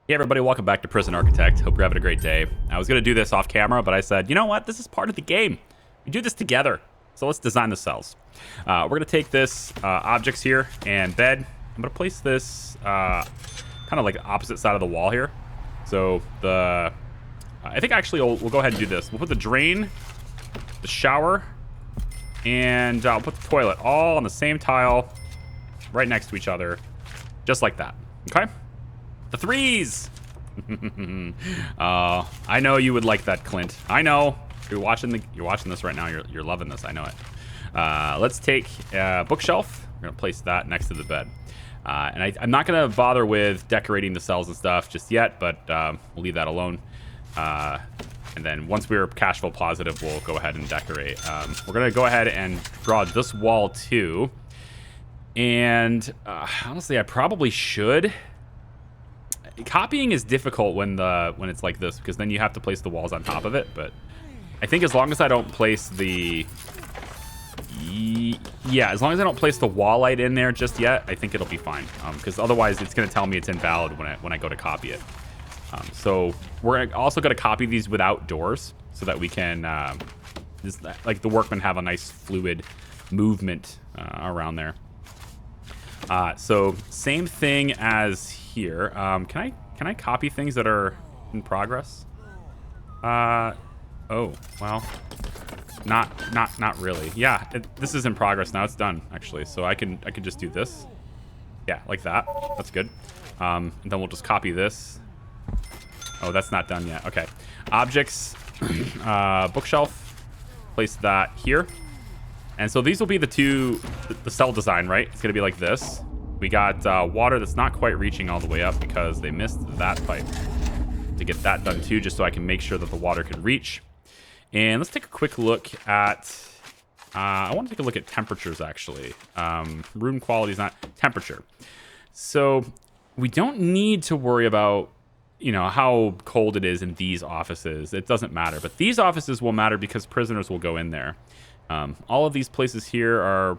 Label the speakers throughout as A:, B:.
A: Hey everybody, welcome back to Prison Architect. Hope you're having a great day. I was going to do this off camera, but I said, you know what? This is part of the game. We do this together. So let's design the cells. We're going to take this objects here and bed. I'm going to place this kind of like opposite side of the wall here. So I think actually we'll go ahead and do this. We'll put the drain, the shower, and I'll put the toilet all on the same tile right next to each other. Just like that. Okay? The threes. I know you would like that, Clint. I know you're watching this right now. You're loving this. I know it. Let's take a bookshelf. We're gonna place that next to the bed. And I'm not gonna bother with decorating the cells and stuff just yet, but we'll leave that alone. And then once we're cash flow positive, we'll go ahead and decorate. We're gonna go ahead and draw this wall too. And honestly, I probably should. Copying is difficult when it's like this, because then you have to place the walls on top of it. But I think as long as I don't place as long as I don't place the wall light in there just yet, I think it'll be fine. Because otherwise, it's going to tell me it's invalid when I go to copy it. So we're also going to copy these without doors, so that we can like the workmen have a nice fluid movement around there. So same thing as here. Can I copy things that are in progress? Oh, well, not really. Yeah, this is in progress now. It's done actually. So I can just do this. Yeah, like that. That's good. And then we'll just copy this. Oh, that's not done yet. Okay. Objects, bookshelf. Place that here. And so these will be the cell design, right? It's gonna be like this. We got water that's not quite reaching all the way up because they missed that pipe. To get that done too, just so I can make sure that the water can reach. And let's take a quick look at, I want to take a look at temperatures actually. Room quality is not temperature. So we don't need to worry about, how cold it is in these offices. It doesn't matter, but these offices will matter because prisoners will go in there. All of these places here are,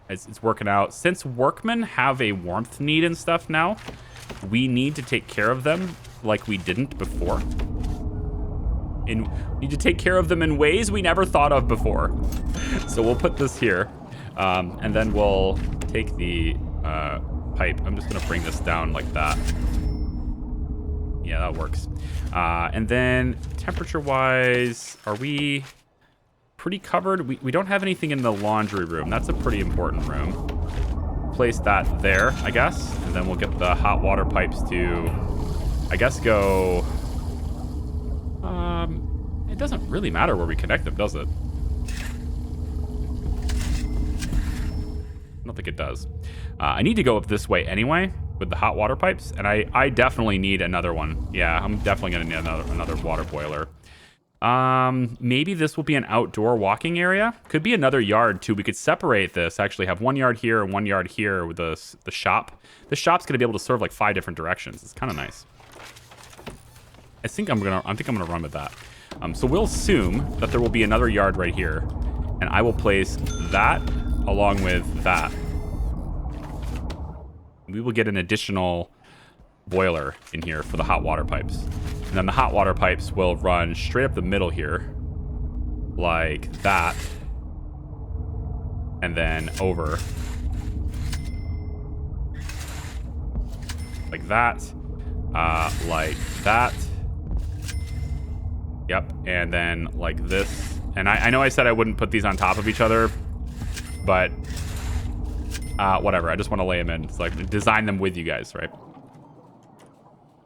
A: it's working out. Since workmen have a warmth need and stuff now, we need to take care of them like we didn't before. And we need to take care of them in ways we never thought of before. So we'll put this here, and then we'll take the pipe. I'm just gonna bring this down like that. Yeah, that works. And then temperature-wise, are we pretty covered? We don't have anything in the laundry room. That's a pretty important room. Place that there, I guess. And then we'll get the hot water pipes to, I guess, go... It doesn't really matter where we connect them, does it? I don't think it does. I need to go up this way anyway with the hot water pipes, and I definitely need another one. Yeah, I'm definitely gonna need another water boiler. Maybe this will be an outdoor walking area. Could be another yard too. We could separate this, actually have 1 yard here and 1 yard here with the shop. The shop's gonna be able to serve like 5 different directions. It's kind of nice. I think I'm gonna run with that. So we'll assume that there will be another yard right here, and I will place that along with that. We will get an additional boiler in here for the hot water pipes. And then the hot water pipes will run straight up the middle here, like that, and then over, like that, like that. Yep, and then like this. And I know I said I wouldn't put these on top of each other, but whatever. I just want to lay them in. It's like design them with you guys, right?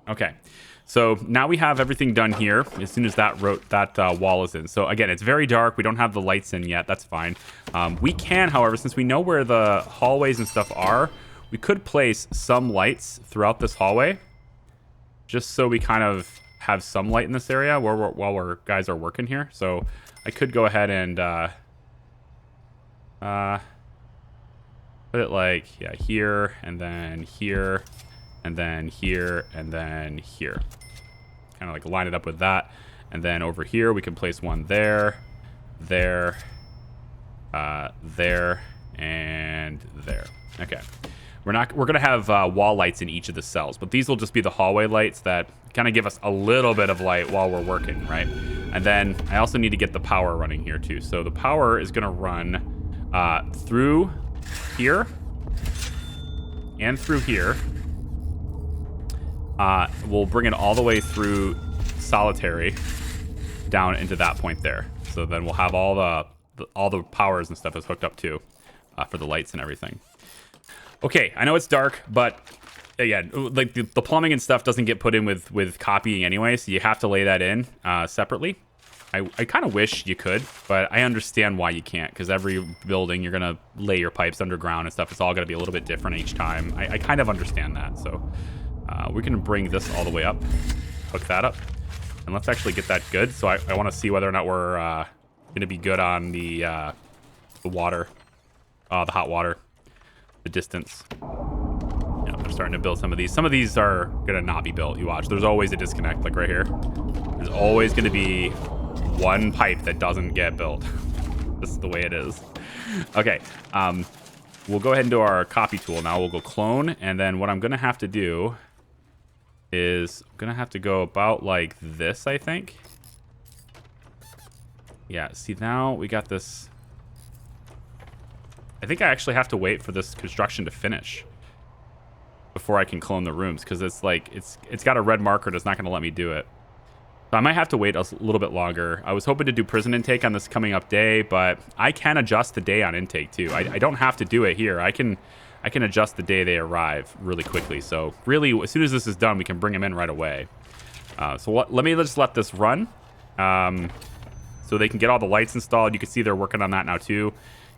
A: Okay. So now we have everything done here as soon as that wall is in. So again, it's very dark. We don't have the lights in yet. That's fine. We can, however, since we know where the hallways and stuff are, we could place some lights throughout this hallway just so we kind of have some light in this area while our guys are working here. So I could go ahead and put it like, yeah, here, and then here, and then here, and then here. Kind of like line it up with that. And then over here, we can place one there, there, there, and there. Okay. We're going to have wall lights in each of the cells, but these will just be the hallway lights that kind of give us a little bit of light while we're working, right? And then I also need to get the power running here too. So the power is going to run through here and through here. We'll bring it all the way through solitary down into that point there. So then we'll have all the powers and stuff is hooked up too for the lights and everything. Okay, I know it's dark, but again, like the plumbing and stuff doesn't get put in with copying anyway, so you have to lay that in separately. I kind of wish you could, but I understand why you can't, because every building you're gonna lay your pipes underground and stuff. It's all gonna be a little bit different each time. I kind of understand that, so we can bring this all the way up, hook that up, and let's actually get that good. So I want to see whether or not we're gonna be good on the water, the hot water. The distance. Yeah, they're starting to build some of these. Some of these are gonna not be built. You watch. There's always a disconnect, like right here. There's always gonna be one pipe that doesn't get built. This is the way it is. Okay. We'll go ahead and do our copy tool now. We'll go clone, and then what I'm gonna have to do is I'm gonna have to go about like this, I think. Yeah. See, now we got this. I think I actually have to wait for this construction to finish before I can clone the rooms, because it's like it's got a red marker that's not going to let me do it. So I might have to wait a little bit longer. I was hoping to do prison intake on this coming up day, but I can adjust the day on intake too. I don't have to do it here. I can adjust the day they arrive really quickly. So really, as soon as this is done, we can bring them in right away. So let me just let this run so they can get all the lights installed. You can see they're working on that now too.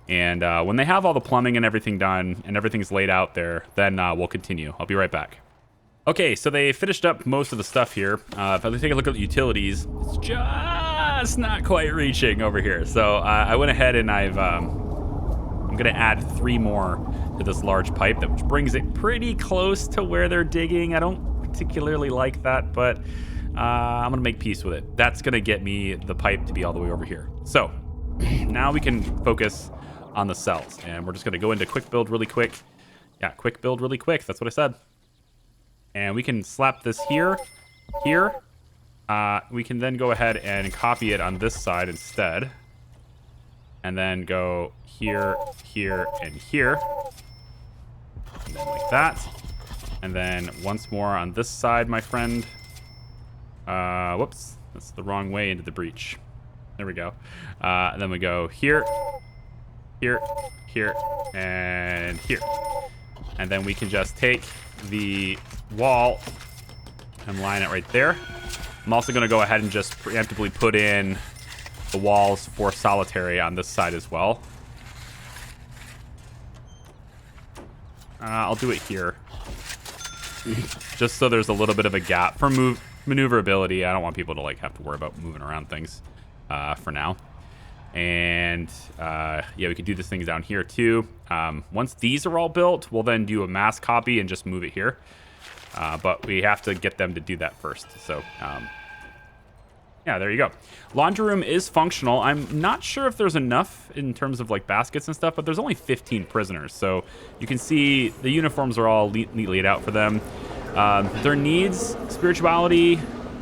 A: And when they have all the plumbing and everything done and everything's laid out there, then we'll continue. I'll be right back. Okay, so they finished up most of the stuff here. If I take a look at the utilities, it's just not quite reaching over here. So I went ahead and I'm going to add 3 more to this large pipe, which brings it pretty close to where they're digging. I don't particularly like that, but I'm going to make peace with it. That's going to get me the pipe to be all the way over here. So now we can focus on the cells, and we're just going to go into quick build really quick. Yeah, quick build really quick. That's what I said. And we can slap this here. We can then go ahead and copy it on this side instead. And then go here, here, and here. And then like that. And then once more on this side, my friend. Whoops. That's the wrong way into the breach. There we go. And then we go here, here, here, and here. And then we can just take the wall and line it right there. I'm also going to go ahead and just preemptively put in the walls for solitary on this side as well. I'll do it here. Just so there's a little bit of a gap for maneuverability. I don't want people to like have to worry about moving around things for now. And yeah, we could do this thing down here too. Once these are all built, we'll then do a mass copy and just move it here. But we have to get them to do that first. So yeah, there you go. Laundry room is functional. I'm not sure if there's enough in terms of like baskets and stuff, but there's only 15 prisoners. So you can see the uniforms are all neatly laid out for them. Their needs, spirituality,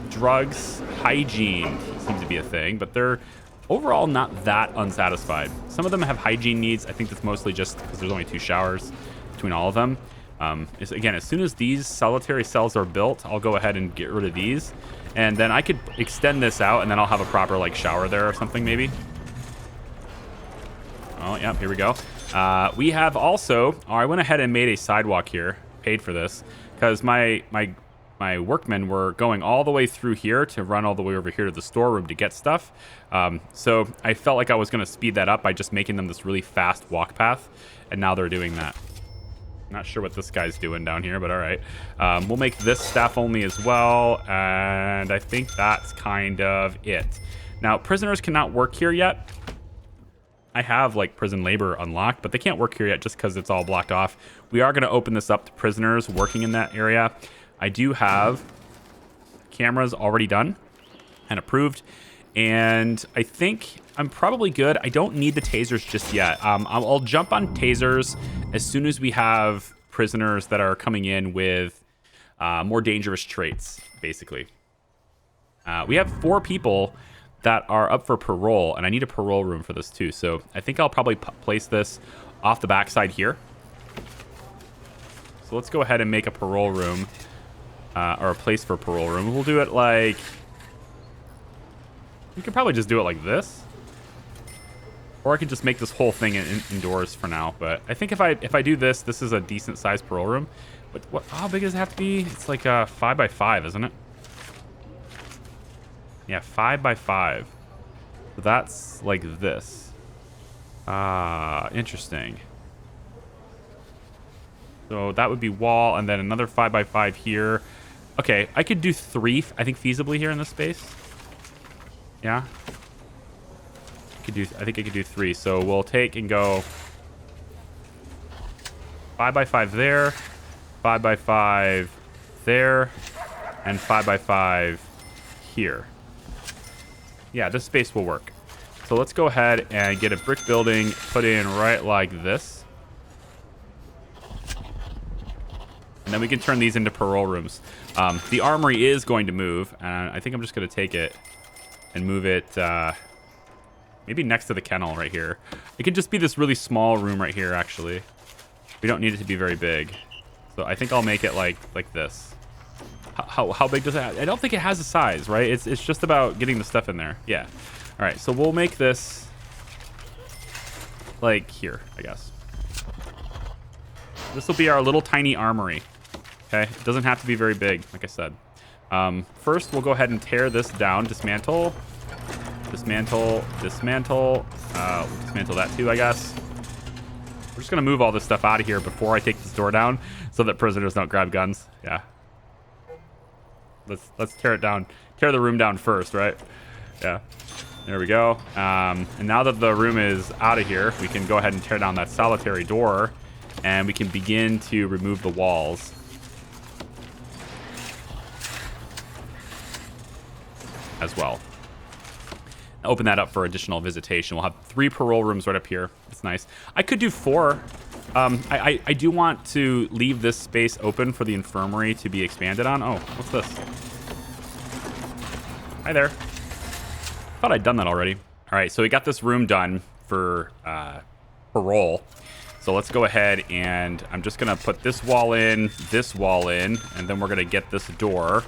A: drugs, hygiene seems to be a thing, but they're overall not that unsatisfied. Some of them have hygiene needs. I think that's mostly just because there's only 2 showers between all of them. Again, as soon as these solitary cells are built, I'll go ahead and get rid of these. And then I could extend this out, and then I'll have a proper like shower there or something maybe. Oh, yeah, here we go. We have also, I went ahead and made a sidewalk here, paid for this, because my workmen were going all the way through here to run all the way over here to the storeroom to get stuff. So I felt like I was going to speed that up by just making them this really fast walk path, and now they're doing that. Not sure what this guy's doing down here, but all right. We'll make this staff only as well, and I think that's kind of it. Now, prisoners cannot work here yet. I have like prison labor unlocked, but they can't work here yet just because it's all blocked off. We are going to open this up to prisoners working in that area. I do have cameras already done and approved, and I think I'm probably good. I don't need the tasers just yet. I'll jump on tasers as soon as we have prisoners that are coming in with more dangerous traits, basically. We have 4 people that are up for parole, and I need a parole room for this too. So I think I'll probably place this off the backside here. So let's go ahead and make a parole room, or a place for a parole room. We'll do it like... We could probably just do it like this. Or I could just make this whole thing indoors for now. But I think if I do this, this is a decent sized parole room. But how big does it have to be? It's like 5 by 5, isn't it? Yeah, 5 by 5. So that's like this. Interesting. So that would be wall, and then another 5 by 5 here. Okay, I could do 3, I think, feasibly here in this space. Yeah. I think I could do 3. So we'll take and go 5 by 5 there, 5 by 5 there, and 5 by 5 here. Yeah, this space will work. So let's go ahead and get a brick building put in right like this. And then we can turn these into parole rooms. The armory is going to move, and I think I'm just going to take it and move it maybe next to the kennel right here. It could just be this really small room right here, actually. We don't need it to be very big. So I think I'll make it like this. How big does it have? I don't think it has a size, right? It's just about getting the stuff in there. Yeah. All right, so we'll make this like here, I guess. This will be our little tiny armory. Okay, it doesn't have to be very big, like I said. First, we'll go ahead and tear this down. Dismantle. Dismantle. Dismantle. We'll dismantle that too, I guess. We're just going to move all this stuff out of here before I take this door down so that prisoners don't grab guns. Yeah. Let's tear it down. Tear the room down first, right? Yeah. There we go. And now that the room is out of here, we can go ahead and tear down that solitary door, and we can begin to remove the walls. As well. Open that up for additional visitation. We'll have 3 parole rooms right up here. That's nice. I could do 4. I do want to leave this space open for the infirmary to be expanded on. Oh, what's this? Hi there. Thought I'd done that already. All right, so we got this room done for parole. So let's go ahead and I'm just gonna put this wall in, and then we're gonna get this door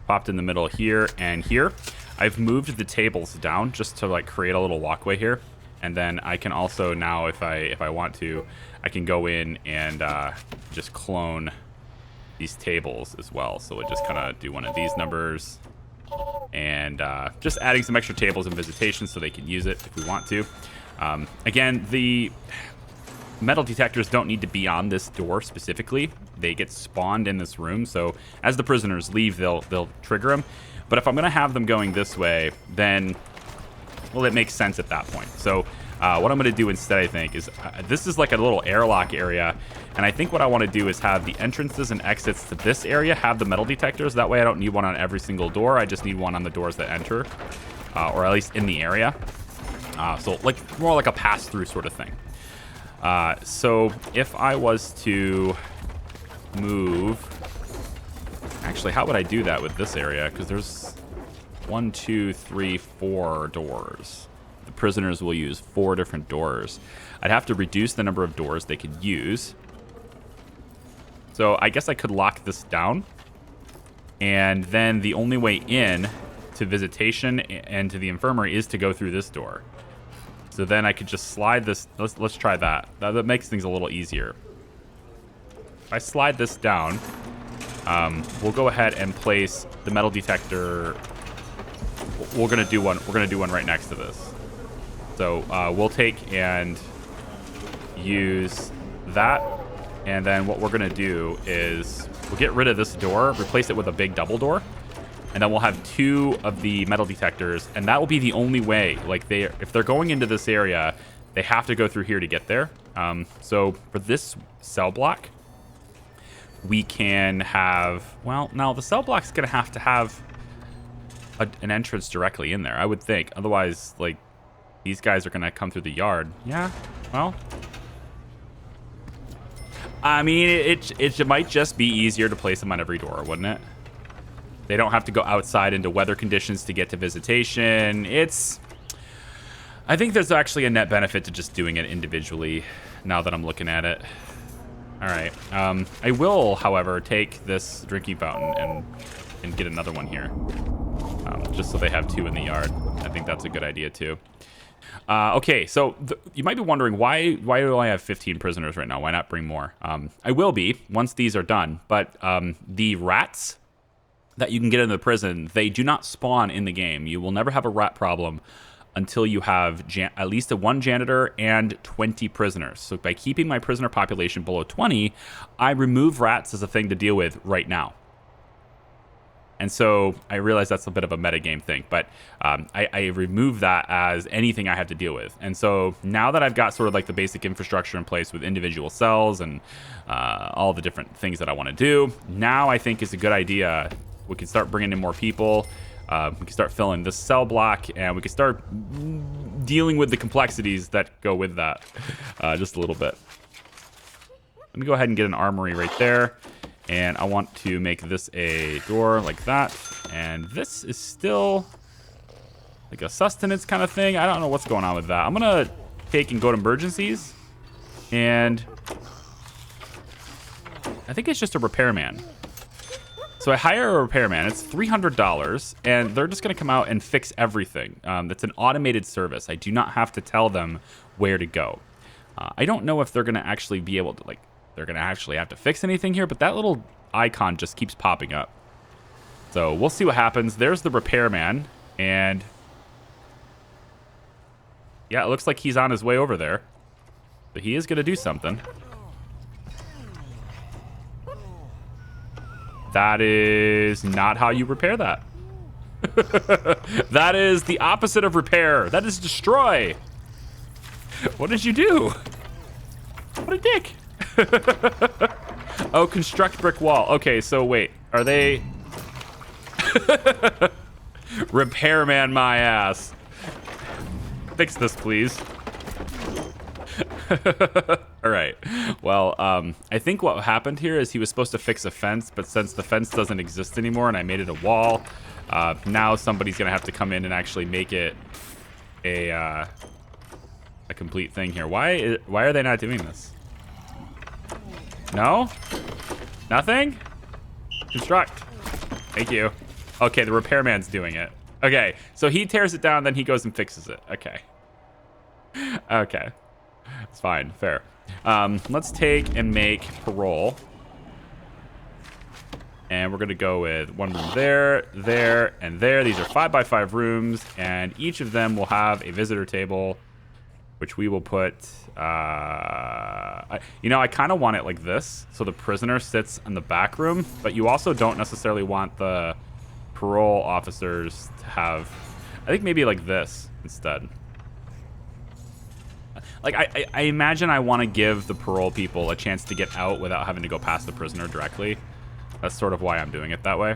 A: popped in the middle here and here. I've moved the tables down just to like create a little walkway here, and then I can also now, if I want to, I can go in and just clone these tables as well. So we'll just kind of do one of these numbers, and just adding some extra tables and visitation so they can use it if we want to. Again, the metal detectors don't need to be on this door specifically. They get spawned in this room, so as the prisoners leave, they'll trigger them. But if I'm going to have them going this way, then, well, it makes sense at that point. So what I'm going to do instead, I think, is this is like a little airlock area, and I think what I want to do is have the entrances and exits to this area have the metal detectors. That way I don't need one on every single door. I just need one on the doors that enter, or at least in the area. So like more like a pass-through sort of thing. So if I was to move... Actually, how would I do that with this area? Because there's 1, 2, 3, 4 doors. The prisoners will use 4 different doors. I'd have to reduce the number of doors they could use. So I guess I could lock this down. And then the only way in to visitation and to the infirmary is to go through this door. So then I could just slide this. Let's try that. That makes things a little easier. If I slide this down, we'll go ahead and place the metal detector. We're gonna do one. We're gonna do one right next to this. So we'll take and use that, and then what we're gonna do is we'll get rid of this door, replace it with a big double door, and then we'll have 2 of the metal detectors, and that will be the only way. Like if they're going into this area, they have to go through here to get there. So for this cell block, we can have, well, now the cell block's gonna have to have an entrance directly in there, I would think. Otherwise, like, these guys are gonna come through the yard. Yeah, well, I mean, it might just be easier to place them on every door, wouldn't it? They don't have to go outside into weather conditions to get to visitation. I think there's actually a net benefit to just doing it individually now that I'm looking at it. All right. I will, however, take this drinking fountain and get another one here. Just so they have 2 in the yard. I think that's a good idea, too. Okay, so you might be wondering, why do I have 15 prisoners right now? Why not bring more? I will be, once these are done. But the rats that you can get in the prison, they do not spawn in the game. You will never have a rat problem until you have at least 1 janitor and 20 prisoners. So by keeping my prisoner population below 20, I remove rats as a thing to deal with right now. And so I realize that's a bit of a metagame thing, but I remove that as anything I have to deal with. And so now that I've got sort of like the basic infrastructure in place with individual cells and all the different things that I want to do, now I think is a good idea. We can start bringing in more people. We can start filling this cell block, and we can start dealing with the complexities that go with that just a little bit. Let me go ahead and get an armory right there. And I want to make this a door like that. And this is still like a sustenance kind of thing. I don't know what's going on with that. I'm going to take and go to emergencies. And I think it's just a repairman. So I hire a repairman. It's $300. And they're just going to come out and fix everything. That's an automated service. I do not have to tell them where to go. I don't know if they're going to actually be able to, like, they're going to actually have to fix anything here, but that little icon just keeps popping up. So we'll see what happens. There's the repairman, and yeah, it looks like he's on his way over there. But he is going to do something. That is not how you repair that. That is the opposite of repair. That is destroy. What did you do? What a dick. Oh, construct brick wall. Okay, so wait. Are they... Repairman my ass. Fix this, please. All right. Well, I think what happened here is he was supposed to fix a fence, but since the fence doesn't exist anymore and I made it a wall, now somebody's going to have to come in and actually make it a complete thing here. Why are they not doing this? No? Nothing? Construct. Thank you. Okay, the repairman's doing it. Okay, so he tears it down, then he goes and fixes it. Okay. Okay. It's fine. Fair. Let's take and make Parole. And we're going to go with one room there, there, and there. These are 5x5 rooms, and each of them will have a visitor table, which we will put... I kind of want it like this, so the prisoner sits in the back room, but you also don't necessarily want the parole officers to have... I think maybe like this instead. Like, I imagine I want to give the parole people a chance to get out without having to go past the prisoner directly. That's sort of why I'm doing it that way.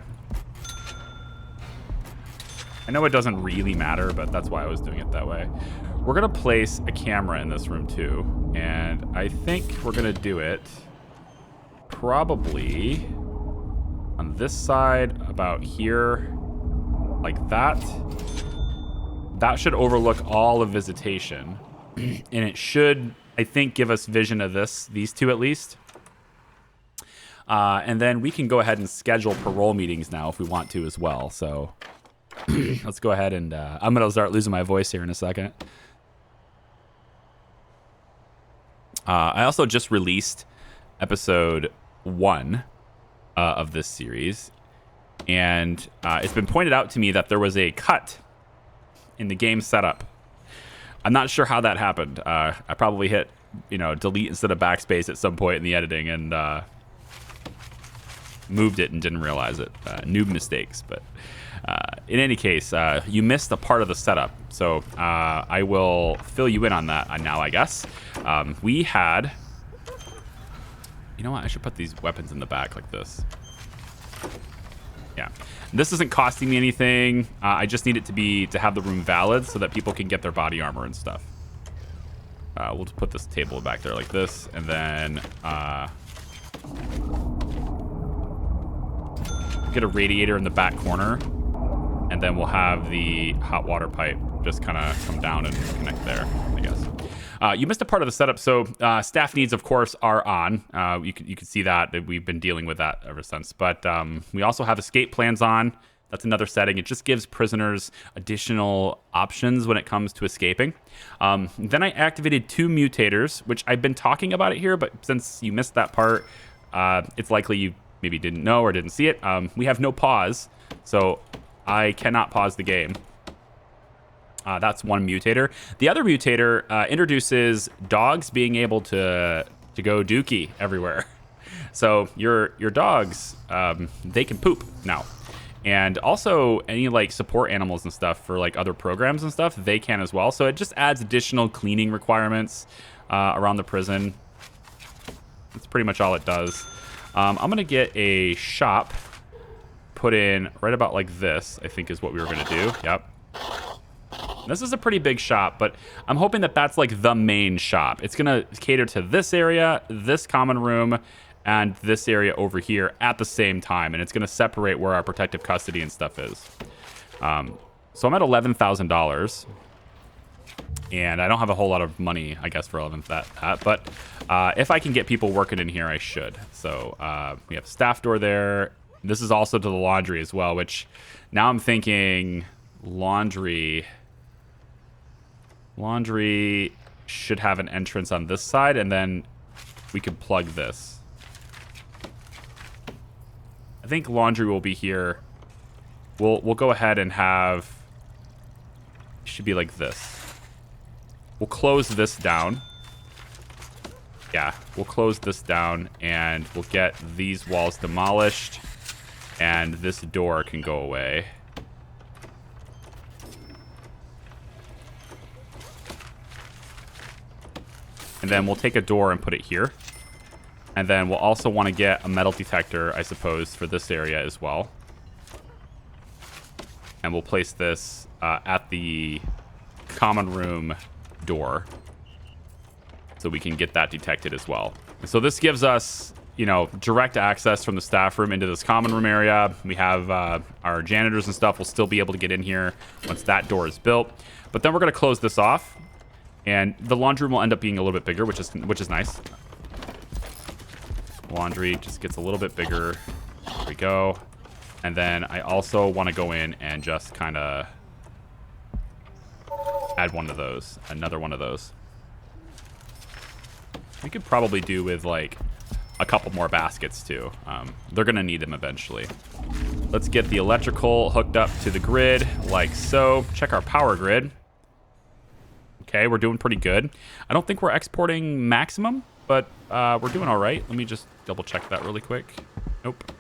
A: I know it doesn't really matter, but that's why I was doing it that way. We're going to place a camera in this room too, and I think we're going to do it probably on this side about here, like that. That should overlook all of visitation, and it should, I think, give us vision of these two at least. And then we can go ahead and schedule parole meetings now if we want to as well. So let's go ahead and I'm going to start losing my voice here in a second. I also just released episode 1 of this series, and it's been pointed out to me that there was a cut in the game setup. I'm not sure how that happened. I probably hit, delete instead of backspace at some point in the editing and moved it and didn't realize it. Noob mistakes, but in any case, you missed a part of the setup, so I will fill you in on that now, I guess. We had... You know what? I should put these weapons in the back like this. Yeah. This isn't costing me anything. I just need it to have the room valid so that people can get their body armor and stuff. We'll just put this table back there like this, and then Get a radiator in the back corner, and then we'll have the hot water pipe just kind of come down and connect there, I guess. You missed a part of the setup. So staff needs, of course, are on. You can see that we've been dealing with that ever since. But we also have escape plans on. That's another setting. It just gives prisoners additional options when it comes to escaping. Then I activated 2 mutators, which I've been talking about it here, but since you missed that part, it's likely you maybe didn't know or didn't see it. We have no pause, so I cannot pause the game. That's one mutator. The other mutator introduces dogs being able to go dookie everywhere. So your dogs, they can poop now. And also any like support animals and stuff for like other programs and stuff, they can as well. So it just adds additional cleaning requirements around the prison. That's pretty much all it does. I'm going to get a shop put in right about like this, I think is what we were going to do. Yep. This is a pretty big shop, but I'm hoping that that's like the main shop. It's going to cater to this area, this common room, and this area over here at the same time. And it's going to separate where our protective custody and stuff is. So I'm at $11,000. And I don't have a whole lot of money, I guess, for that. But if I can get people working in here, I should. So we have a staff door there. This is also to the laundry as well, which now I'm thinking laundry should have an entrance on this side, and then we could plug this. I think laundry will be here. We'll go ahead and have, it should be like this. We'll close this down. Yeah, we'll close this down, and we'll get these walls demolished, and this door can go away. And then we'll take a door and put it here. And then we'll also want to get a metal detector, I suppose, for this area as well. And we'll place this at the common room door, so we can get that detected as well. So this gives us, you know, direct access from the staff room into this common room area. We have our janitors and stuff will still be able to get in here once that door is built. But then we're going to close this off, and the laundry room will end up being a little bit bigger, which is nice. Laundry just gets a little bit bigger. There we go. And then I also want to go in and just kind of add one of those, another one of those. We could probably do with like a couple more baskets too. They're gonna need them eventually. Let's get the electrical hooked up to the grid like so. Check our power grid. Okay, we're doing pretty good. I don't think we're exporting maximum, but we're doing all right. Let me just double check that really quick. Nope.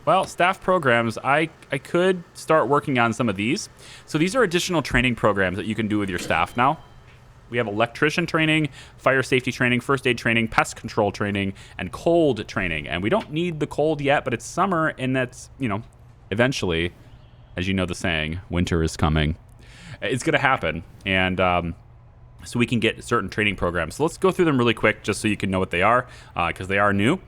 A: Well, staff programs, I could start working on some of these. So these are additional training programs that you can do with your staff now. We have electrician training, fire safety training, first aid training, pest control training, and cold training. And we don't need the cold yet, but it's summer, and that's, you know, eventually, as you know the saying, winter is coming. It's going to happen. And so we can get certain training programs. So let's go through them really quick just so you can know what they are, because they are new.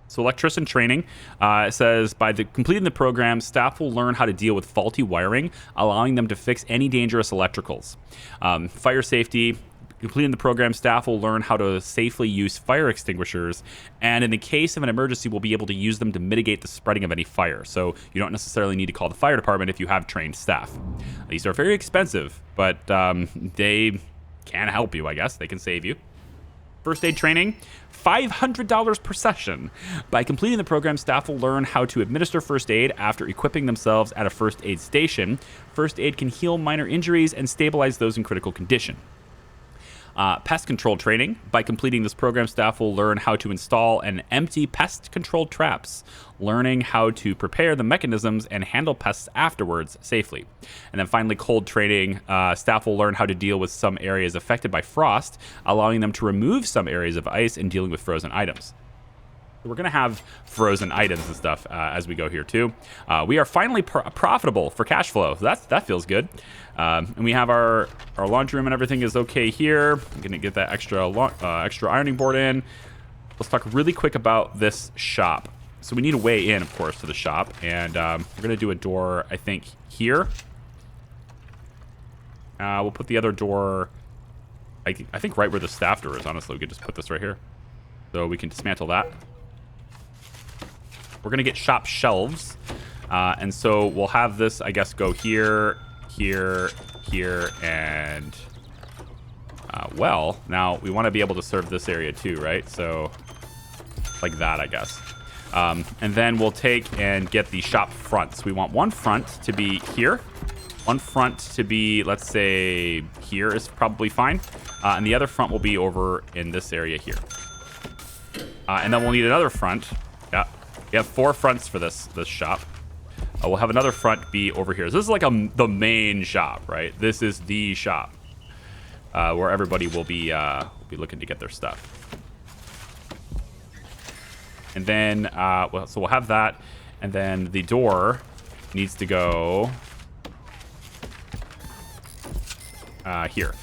A: So electrician training, it says, by completing the program, staff will learn how to deal with faulty wiring, allowing them to fix any dangerous electricals. Fire safety, completing the program, staff will learn how to safely use fire extinguishers, and in the case of an emergency, will be able to use them to mitigate the spreading of any fire. So you don't necessarily need to call the fire department if you have trained staff. These are very expensive, but they can help you, I guess. They can save you. First aid training, $500 per session. By completing the program, staff will learn how to administer first aid after equipping themselves at a first aid station. First aid can heal minor injuries and stabilize those in critical condition. Pest control training. By completing this program, staff will learn how to install and empty pest control traps, learning how to prepare the mechanisms and handle pests afterwards safely. And then finally, cold training. Staff will learn how to deal with some areas affected by frost, allowing them to remove some areas of ice and dealing with frozen items. We're going to have frozen items and stuff as we go here too. We are finally profitable for cash flow. So that feels good. And we have our laundry room and everything is okay here. I'm going to get that extra ironing board in. let's talk really quick about this shop. So we need a way in, of course, to the shop. And we're going to do a door, I think, here. We'll put the other door, I think, right where the staff door is, honestly. We could just put this right here. So we can dismantle that. We're going to get shop shelves. And so we'll have this, I guess, go here, here, here, and... well, now we want to be able to serve this area too, right? So, like that, I guess. And then we'll take and get the shop fronts. We want one front to be here. One front to be, let's say, here is probably fine. And the other front will be over in this area here. And then we'll need another front. Yeah, we have 4 fronts for this shop. We'll have another front be over here. So this is like the main shop, right? This is the shop. Where everybody will be looking to get their stuff. And then, so we'll have that. And then the door needs to go here.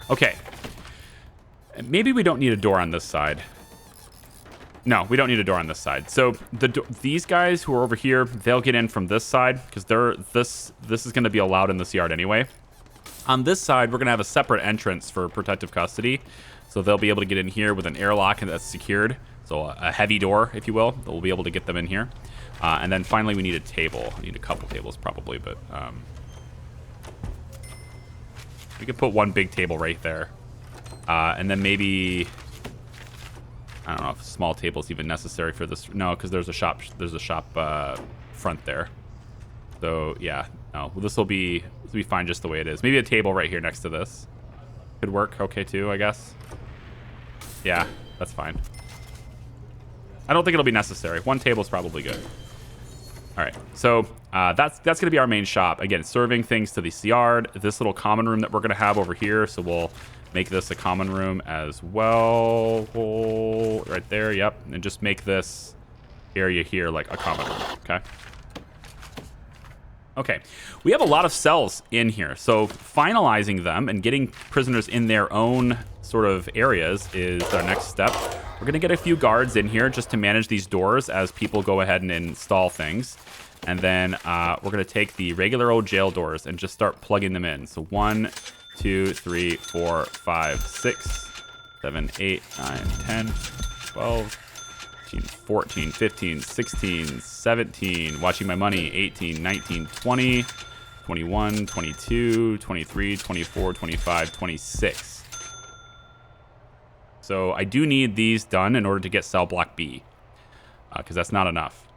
A: Okay. Maybe we don't need a door on this side. No, we don't need a door on this side. So these guys who are over here, they'll get in from this side because this is going to be allowed in this yard anyway. On this side, we're going to have a separate entrance for protective custody. So they'll be able to get in here with an airlock that's secured. So a heavy door, if you will. We'll be able to get them in here. And then finally, we need a table. We need a couple tables probably, but we could put one big table right there. And then maybe, I don't know if a small table is even necessary for this. No, because there's a shop front there. So yeah, no, this will be fine just the way it is. Maybe a table right here next to this could work okay too, I guess. Yeah, that's fine. I don't think it'll be necessary. One table is probably good. All right, so that's going to be our main shop. Again, serving things to this yard. This little common room that we're going to have over here. So we'll make this a common room as well. Right there, yep. And just make this area here like a common room, okay? Okay, we have a lot of cells in here, so finalizing them and getting prisoners in their own sort of areas is our next step. We're going to get a few guards in here just to manage these doors as people go ahead and install things. And then we're going to take the regular old jail doors and just start plugging them in. So 1, 2, 3, 4, 5, 6, 7, 8, 9, 10, 12... 14, 15, 16, 17, watching my money, 18, 19, 20, 21, 22, 23, 24, 25, 26. So I do need these done in order to get cell block B, because that's not enough.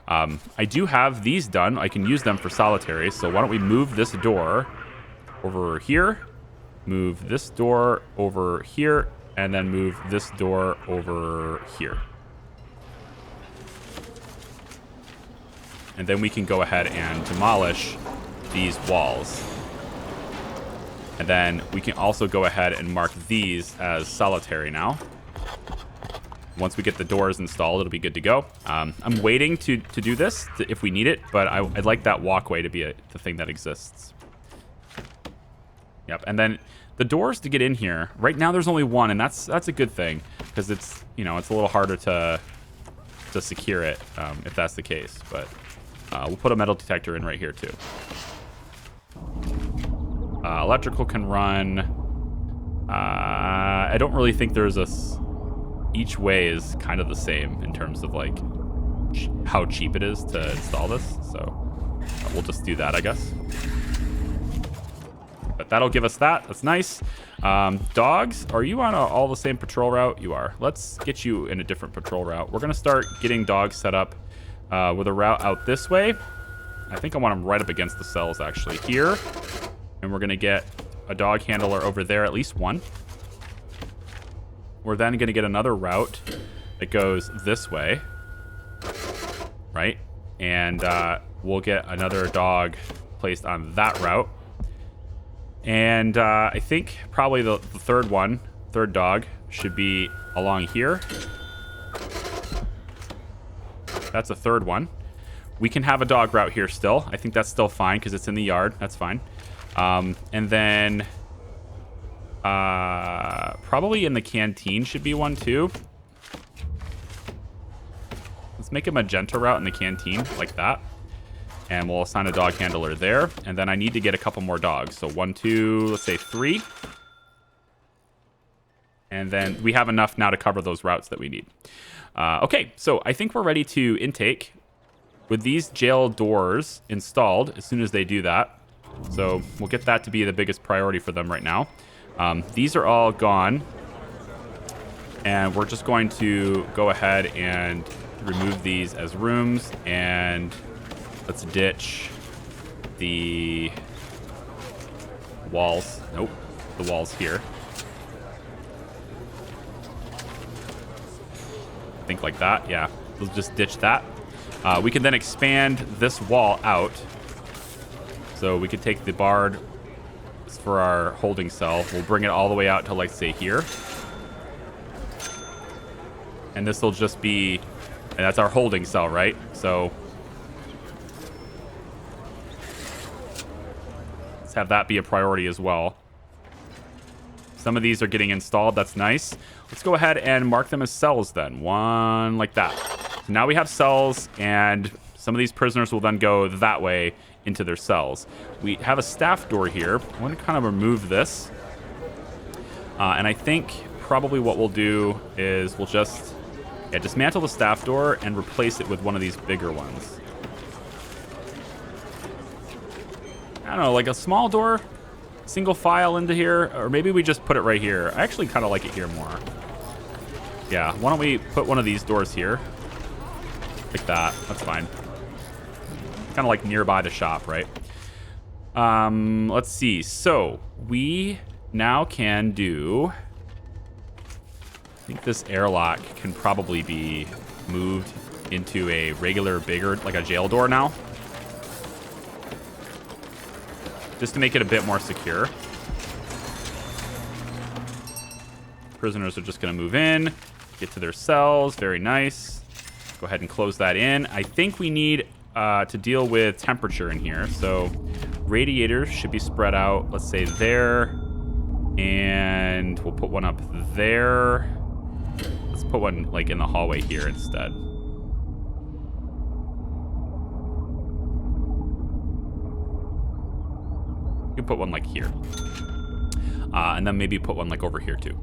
A: I do have these done. I can use them for solitary, so why don't we move this door over here, move this door over here, and then move this door over here. And then we can go ahead and demolish these walls. And then we can also go ahead and mark these as solitary now. Once we get the doors installed, it'll be good to go. I'm waiting to do this if we need it, but I'd like that walkway to be the thing that exists. Yep, and then the doors to get in here, right now there's only one, and that's a good thing, because it's, you know, it's a little harder to secure it if that's the case, but we'll put a metal detector in right here too. Electrical can run. I don't really think there's each way is kind of the same in terms of like how cheap it is to install this. So we'll just do that, I guess. But that'll give us that. That's nice. Dogs, are you on all the same patrol route? You are. Let's get you in a different patrol route. We're going to start getting dogs set up with a route out this way. I think I want them right up against the cells actually here. And we're going to get a dog handler over there, at least one. We're then going to get another route that goes this way, right? And we'll get another dog placed on that route. And I think probably the third dog should be along here. That's a third one. We can have a dog route here still. I think that's still fine because it's in the yard. That's fine. And then probably in the canteen should be one too. Let's make a magenta route in the canteen like that. And we'll assign a dog handler there. And then I need to get a couple more dogs. So 1, 2, let's say 3. And then we have enough now to cover those routes that we need. Okay, so I think we're ready to intake with these jail doors installed as soon as they do that. So we'll get that to be the biggest priority for them right now. These are all gone. And we're just going to go ahead and remove these as rooms. And let's ditch the walls. Nope, the walls here. Think like that. Yeah, we'll just ditch that. We can then expand this wall out. So we could take the bard for our holding cell. We'll bring it all the way out to, like, say, here. And this will just be, and that's our holding cell, right? So let's have that be a priority as well. Some of these are getting installed. That's nice. Let's go ahead and mark them as cells then. One like that. So now we have cells, and some of these prisoners will then go that way into their cells. We have a staff door here. I want to kind of remove this. And I think probably what we'll do is we'll just dismantle the staff door and replace it with one of these bigger ones. I don't know, like a small door, single file into here, or maybe we just put it right here. I actually kind of like it here more. Yeah, why don't we put one of these doors here? Like that, that's fine. Kind of like nearby the shop, right? Let's see, so we now can do, I think this airlock can probably be moved into a regular, bigger, like a jail door now. Just to make it a bit more secure. Prisoners are just going to move in, get to their cells. Very nice. Go ahead and close that in. I think we need to deal with temperature in here. So radiators should be spread out, let's say there. And we'll put one up there. Let's put one like in the hallway here instead. You can put one like here. And then maybe put one like over here too.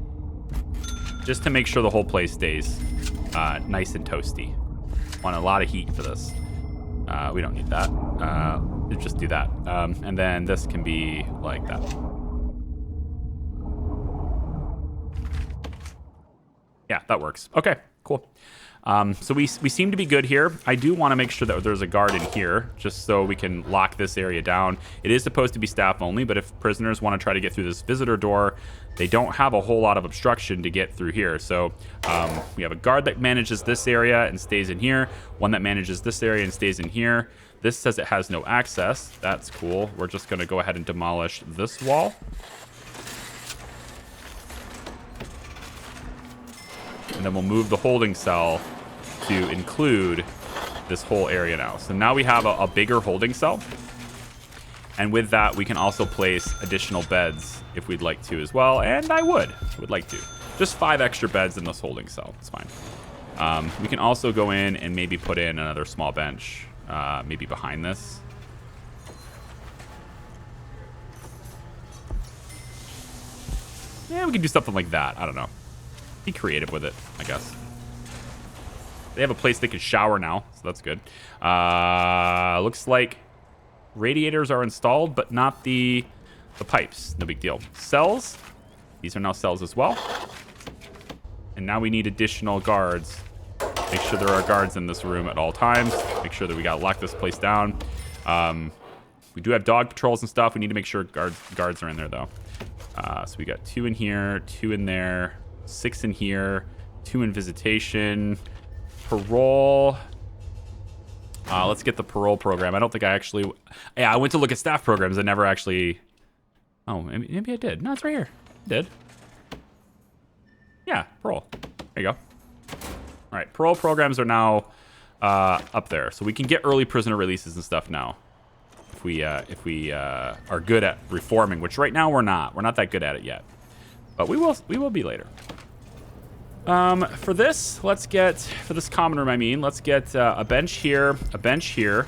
A: Just to make sure the whole place stays nice and toasty. Want a lot of heat for this. We don't need that. Let's just do that. And then this can be like that. Yeah, that works. Okay, cool. So we seem to be good here. I do want to make sure that there's a guard in here, just so we can lock this area down. It is supposed to be staff only, but if prisoners want to try to get through this visitor door, they don't have a whole lot of obstruction to get through here. So we have a guard that manages this area and stays in here, one that manages this area and stays in here. This says it has no access. That's cool. We're just going to go ahead and demolish this wall. And then we'll move the holding cell to include this whole area now. So now we have a bigger holding cell. And with that, we can also place additional beds if we'd like to as well. And I would like to. Just 5 extra beds in this holding cell. It's fine. We can also go in and maybe put in another small bench, maybe behind this. Yeah, we can do something like that. I don't know. Be creative with it, I guess. They have a place they can shower now, so that's good. Looks like radiators are installed, but not the pipes. No big deal. Cells. These are now cells as well. And now we need additional guards. Make sure there are guards in this room at all times. Make sure that we gotta lock this place down. We do have dog patrols and stuff. We need to make sure guards are in there though. So we got 2 in here, 2 in there, 6 in here, 2 in visitation. Parole. Let's get the parole program. I don't think I actually... Yeah, I went to look at staff programs. I never actually... Oh, maybe I did. No, it's right here. I did. Yeah, parole. There you go. All right, parole programs are now up there. So we can get early prisoner releases and stuff now. If we are good at reforming, which right now we're not. We're not that good at it yet. But we will be later. For this, let's get, for this common room, I mean, let's get a bench here, a bench here.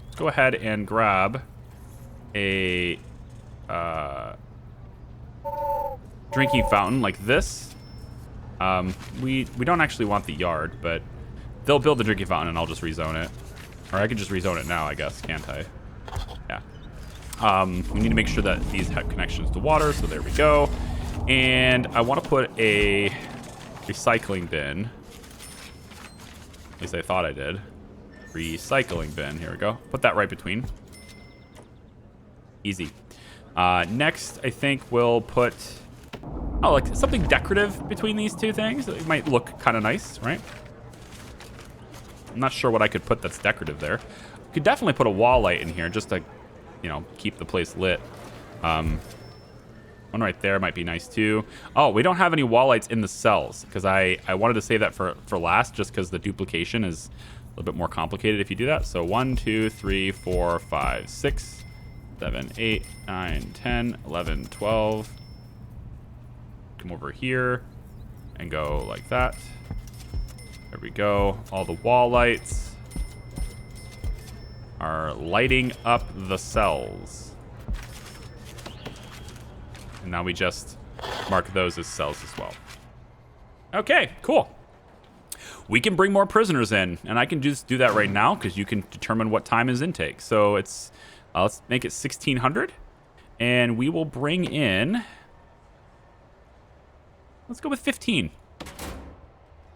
A: Let's go ahead and grab a drinking fountain like this. We don't actually want the yard, but they'll build the drinking fountain and I'll just rezone it. Or I could just rezone it now, I guess, can't I? Yeah. We need to make sure that these have connections to water, so there we go. And I want to put a recycling bin. At least I thought I did. Recycling bin. Here we go. Put that right between. Easy. Next, I think we'll put... Oh, like something decorative between these two things. It might look kind of nice, right? I'm not sure what I could put that's decorative there. Could definitely put a wall light in here just to, you know, keep the place lit. One right there might be nice too. Oh, we don't have any wall lights in the cells because I wanted to save that for last just because the duplication is a little bit more complicated if you do that. So 1, 2, 3, 4, 5, 6, 7, 8, 9, 10, 11, 12. Come over here and go like that. There we go. All the wall lights are lighting up the cells. And now we just mark those as cells as well. Okay, cool. We can bring more prisoners in, and I can just do that right now because you can determine what time is intake. So it's, let's make it 1600, and we will bring in, let's go with 15.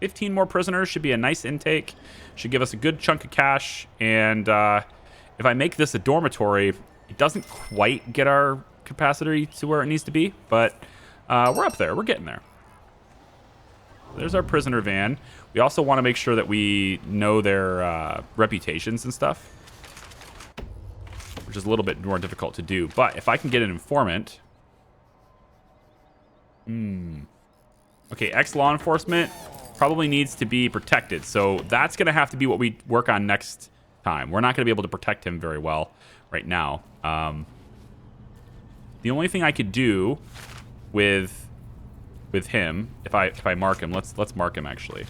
A: 15 more prisoners should be a nice intake, should give us a good chunk of cash, and if I make this a dormitory, it doesn't quite get our capacity to where it needs to be, but we're up there. We're getting there. There's our prisoner van. We also want to make sure that we know their reputations and stuff, which is a little bit more difficult to do. But if I can get an informant... Okay, ex-law enforcement probably needs to be protected. So that's going to have to be what we work on next time. We're not going to be able to protect him very well right now. The only thing I could do with him, if I mark him, let's mark him actually.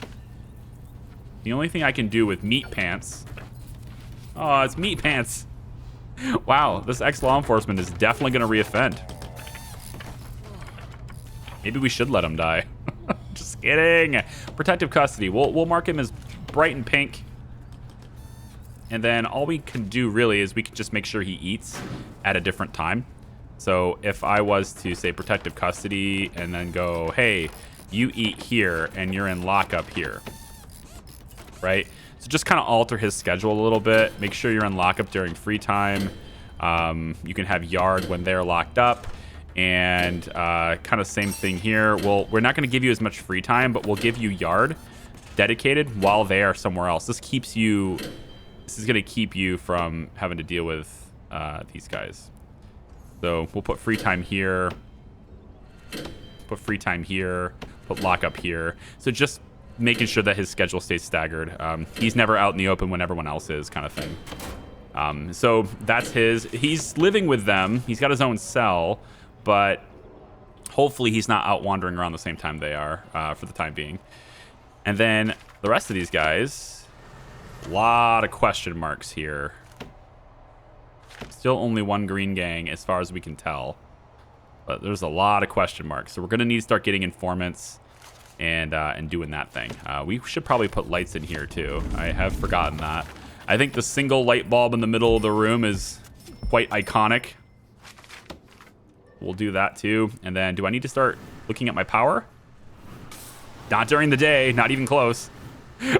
A: The only thing I can do with Meat Pants. Oh, it's Meat Pants. Wow, this ex-law enforcement is definitely going to reoffend. Maybe we should let him die. Just kidding. Protective custody. We'll mark him as bright and pink. And then all we can do really is we can just make sure he eats at a different time. So if I was to say protective custody and then go, hey, you eat here and you're in lockup here, right? So just kind of alter his schedule a little bit. Make sure you're in lockup during free time. You can have yard when they're locked up. And kind of same thing here. We're not going to give you as much free time, but we'll give you yard dedicated while they are somewhere else. This is going to keep you from having to deal with these guys. So we'll put free time here, put free time here, put lockup here. So just making sure that his schedule stays staggered. He's never out in the open when everyone else is, kind of thing. So that's he's living with them. He's got his own cell, but hopefully he's not out wandering around the same time they are for the time being. And then the rest of these guys, a lot of question marks here. Still only one green gang as far as we can tell. But there's a lot of question marks. So we're going to need to start getting informants and doing that thing. We should probably put lights in here too. I have forgotten that. I think the single light bulb in the middle of the room is quite iconic. We'll do that too. And then do I need to start looking at my power? Not during the day, not even close.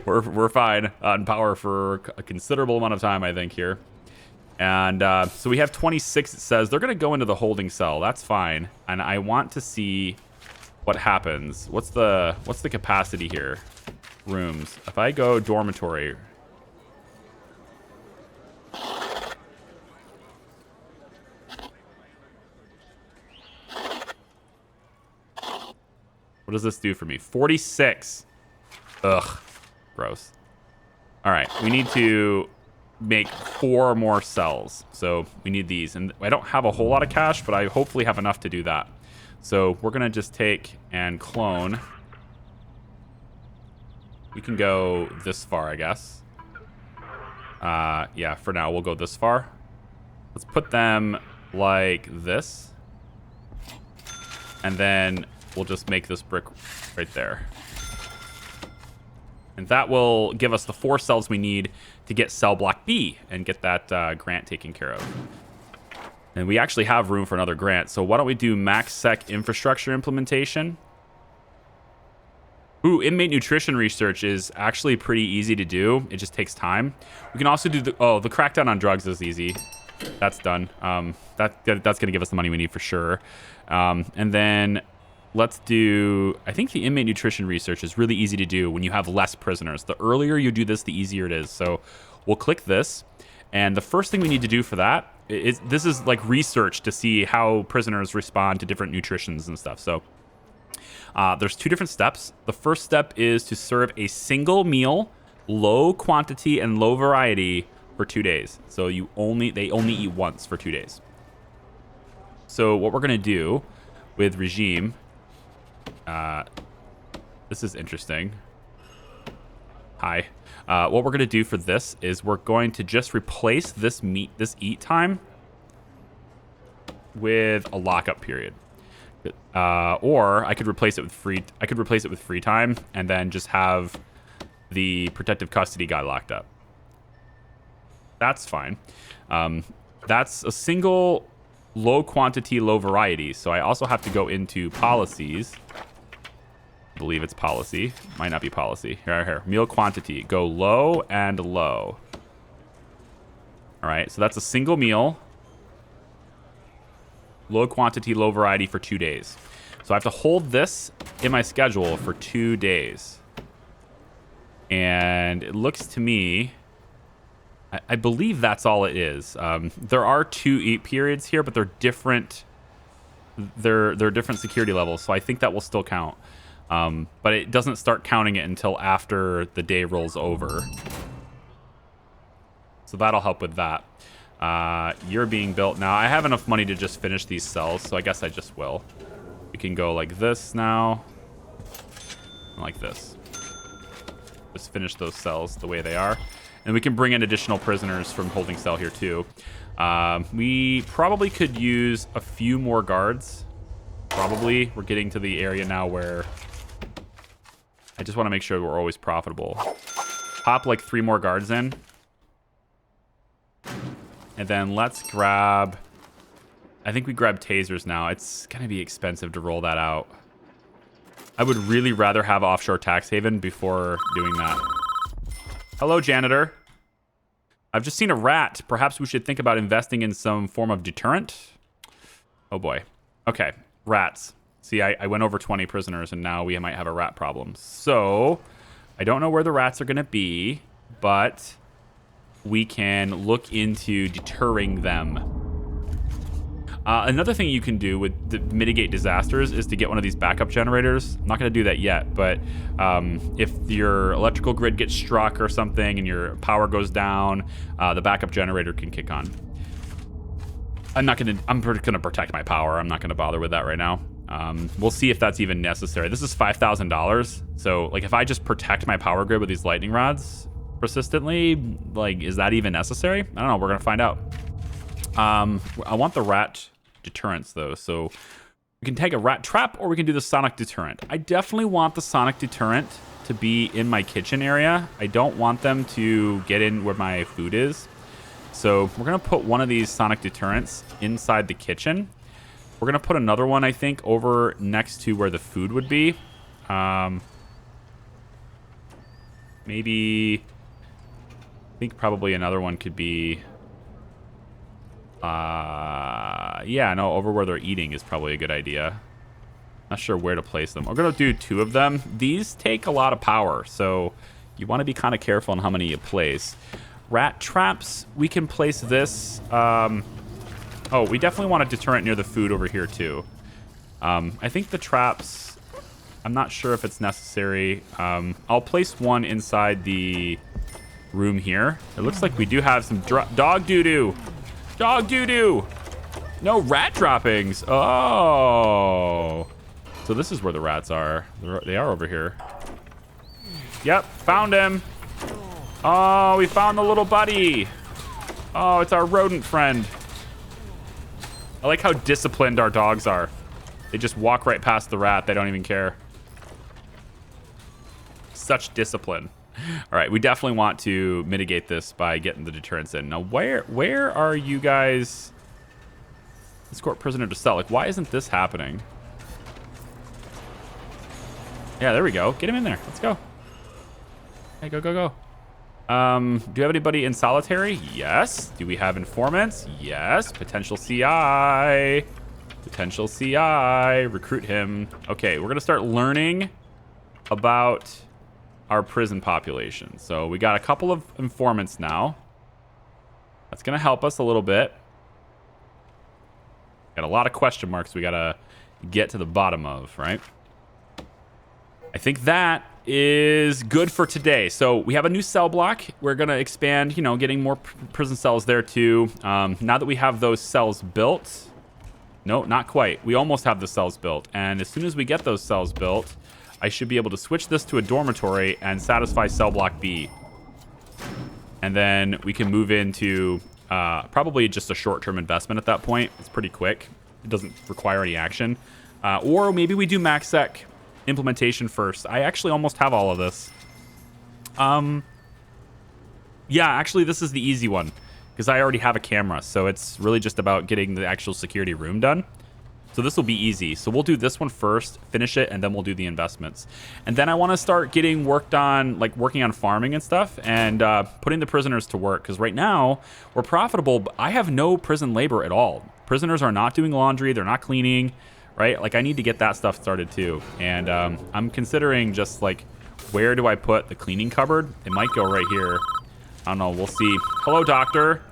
A: We're fine on power for a considerable amount of time, I think, here. And so we have 26, it says. They're going to go into the holding cell. That's fine. And I want to see what happens. What's the capacity here? Rooms. If I go dormitory. What does this do for me? 46. Ugh. Gross. All right. We need to make 4 more cells. So we need these. And I don't have a whole lot of cash, but I hopefully have enough to do that. So we're going to just take and clone. We can go this far, I guess. Yeah, for now, we'll go this far. Let's put them like this. And then we'll just make this brick right there. And that will give us the 4 cells we need to get cell block B and get that grant taken care of. And we actually have room for another grant. So why don't we do max sec infrastructure implementation? Ooh, inmate nutrition research is actually pretty easy to do. It just takes time. We can also do the crackdown on drugs is easy. That's done. That's going to give us the money we need for sure. And then let's do, I think the inmate nutrition research is really easy to do when you have less prisoners. The earlier you do this, the easier it is. So we'll click this. And the first thing we need to do for that is, this is like research to see how prisoners respond to different nutritions and stuff. So there's 2 different steps. The first step is to serve a single meal, low quantity and low variety for 2 days. So they only eat once for 2 days. So what we're gonna do with regime, this is interesting. Hi. What we're gonna do for this is we're going to just replace this eat time with a lockup period. Or I could replace it with free time and then just have the protective custody guy locked up. That's fine. That's a single low quantity, low variety. So I also have to go into policies. I believe it's policy. Might not be policy. Here. Meal quantity. Go low and low. All right. So that's a single meal. Low quantity, low variety for 2 days. So I have to hold this in my schedule for 2 days. And it looks to me, I believe that's all it is. There are 2 eat periods here, but they're different. They're different security levels, so I think that will still count. But it doesn't start counting it until after the day rolls over. So that'll help with that. You're being built now. I have enough money to just finish these cells, so I guess I just will. We can go like this now. Like this. Just finish those cells the way they are. And we can bring in additional prisoners from holding cell here too. We probably could use a few more guards. Probably. We're getting to the area now where I just want to make sure we're always profitable. Pop like 3 more guards in. And then let's grab, I think we grab tasers now. It's going to be expensive to roll that out. I would really rather have offshore tax haven before doing that. Hello, janitor. I've just seen a rat. Perhaps we should think about investing in some form of deterrent. Oh boy. Okay, rats. See, I went over 20 prisoners and now we might have a rat problem. So I don't know where the rats are going to be, but we can look into deterring them. Another thing you can do with mitigate disasters is to get one of these backup generators. I'm not going to do that yet, but if your electrical grid gets struck or something and your power goes down, the backup generator can kick on. I'm going to protect my power. I'm not going to bother with that right now. We'll see if that's even necessary. This is $5,000. So like if I just protect my power grid with these lightning rods persistently, like, is that even necessary? I don't know. We're going to find out. I want the rat deterrence though. So we can take a rat trap or we can do the sonic deterrent. I definitely want the sonic deterrent to be in my kitchen area. I don't want them to get in where my food is. So we're going to put one of these sonic deterrents inside the kitchen. We're going to put another one, I think, over next to where the food would be. Maybe, I think probably another one could be, yeah, no, over where they're eating is probably a good idea. Not sure where to place them. We're going to do 2 of them. These take a lot of power, so you want to be kind of careful on how many you place. Rat traps, we can place this. Oh, we definitely want a deterrent near the food over here too. I think the traps, I'm not sure if it's necessary. I'll place one inside the room here. It looks like we do have some dog doo-doo. Dog doo-doo. No rat droppings. Oh. So this is where the rats are. They are over here. Yep, found him. Oh, we found the little buddy. Oh, it's our rodent friend. I like how disciplined our dogs are. They just walk right past the rat. They don't even care. Such discipline. All right, we definitely want to mitigate this by getting the deterrence in. Now, where are you guys? Escort prisoner to cell. Like, why isn't this happening? Yeah, there we go. Get him in there. Let's go. Hey, go, go, go. Do you have anybody in solitary? Yes. Do we have informants? Yes. Potential CI. Potential CI. Recruit him. Okay, we're gonna start learning about our prison population. So we got a couple of informants now. That's gonna help us a little bit. Got a lot of question marks we gotta get to the bottom of, right? I think that is good for today. So we have a new cell block. We're going to expand, you know, getting more prison cells there too. Now that we have those cells built, no, not quite. We almost have the cells built. And as soon as we get those cells built, I should be able to switch this to a dormitory and satisfy cell block B. And then we can move into probably just a short-term investment at that point. It's pretty quick. It doesn't require any action. Or maybe we do max sec implementation first. I actually almost have all of this. Yeah, actually this is the easy one because I already have a camera, so it's really just about getting the actual security room done. So this will be easy. So we'll do this one first, finish it, and then we'll do the investments. And then I want to start getting working on farming and stuff, and putting the prisoners to work, because right now we're profitable, but I have no prison labor at all. Prisoners are not doing laundry, they're not cleaning. Right? Like, I need to get that stuff started too. And I'm considering just like, where do I put the cleaning cupboard? It might go right here. I don't know. We'll see. Hello, doctor.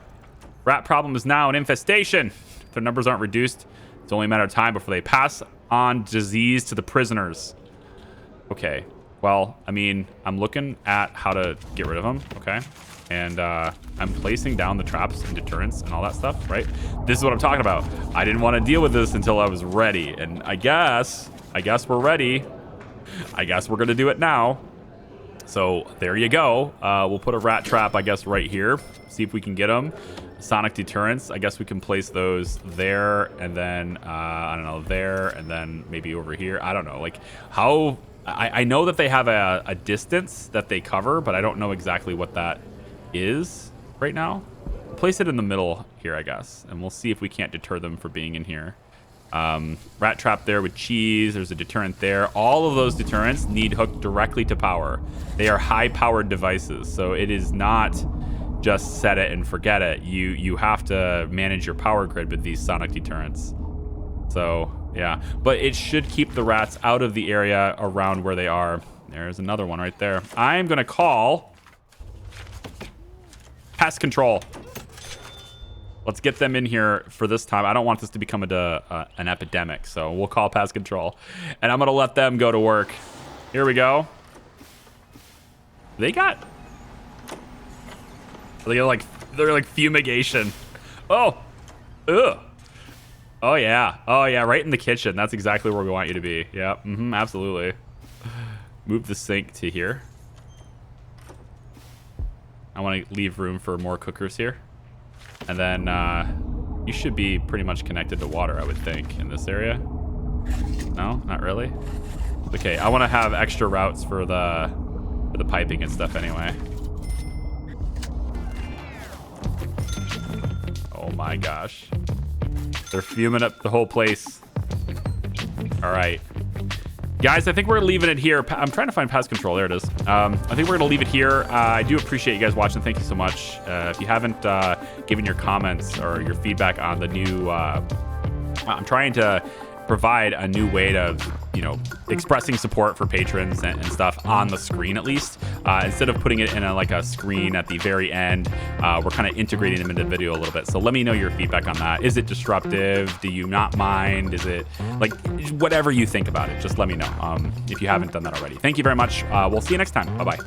A: Rat problem is now an infestation. If their numbers aren't reduced, it's only a matter of time before they pass on disease to the prisoners. Okay. Well, I mean, I'm looking at how to get rid of them. Okay. And I'm placing down the traps and deterrents and all that stuff, right? This is what I'm talking about. I didn't want to deal with this until I was ready. And I guess we're ready. I guess we're going to do it now. So there you go. We'll put a rat trap, I guess, right here. See if we can get them. Sonic deterrents. I guess we can place those there and then, I don't know, there and then maybe over here. I don't know. Like, how... I know that they have a distance that they cover, but I don't know exactly what that is right now. Place it in the middle here, I guess, and we'll see if we can't deter them for being in here. Rat trap there with cheese. There's a deterrent there. All of those deterrents need hooked directly to power. They are high-powered devices, so it is not just set it and forget it. You have to manage your power grid with these sonic deterrents. So yeah, but it should keep the rats out of the area around where they are. There's another one right there. I'm gonna call pest control. Let's get them in here for this time. I don't want this to become an epidemic, so we'll call pest control. And I'm going to let them go to work. Here we go. They're like fumigation. Oh. Ugh. Oh, yeah. Oh, yeah, right in the kitchen. That's exactly where we want you to be. Yeah, absolutely. Move the sink to here. I want to leave room for more cookers here. And then you should be pretty much connected to water, I would think, in this area. No, not really. Okay, I want to have extra routes for the piping and stuff anyway. Oh my gosh. They're fuming up the whole place. All right. Guys, I think we're leaving it here. I'm trying to find pest control. There it is. I think we're going to leave it here. I do appreciate you guys watching. Thank you so much. If you haven't given your comments or your feedback on the new... I'm trying to provide a new way to, expressing support for patrons and stuff on the screen, at least. Instead of putting it in a screen at the very end, we're kind of integrating them into the video a little bit. So let me know your feedback on that. Is it disruptive? Do you not mind? Is it whatever you think about it? Just let me know if you haven't done that already. Thank you very much. We'll see you next time. Bye-bye.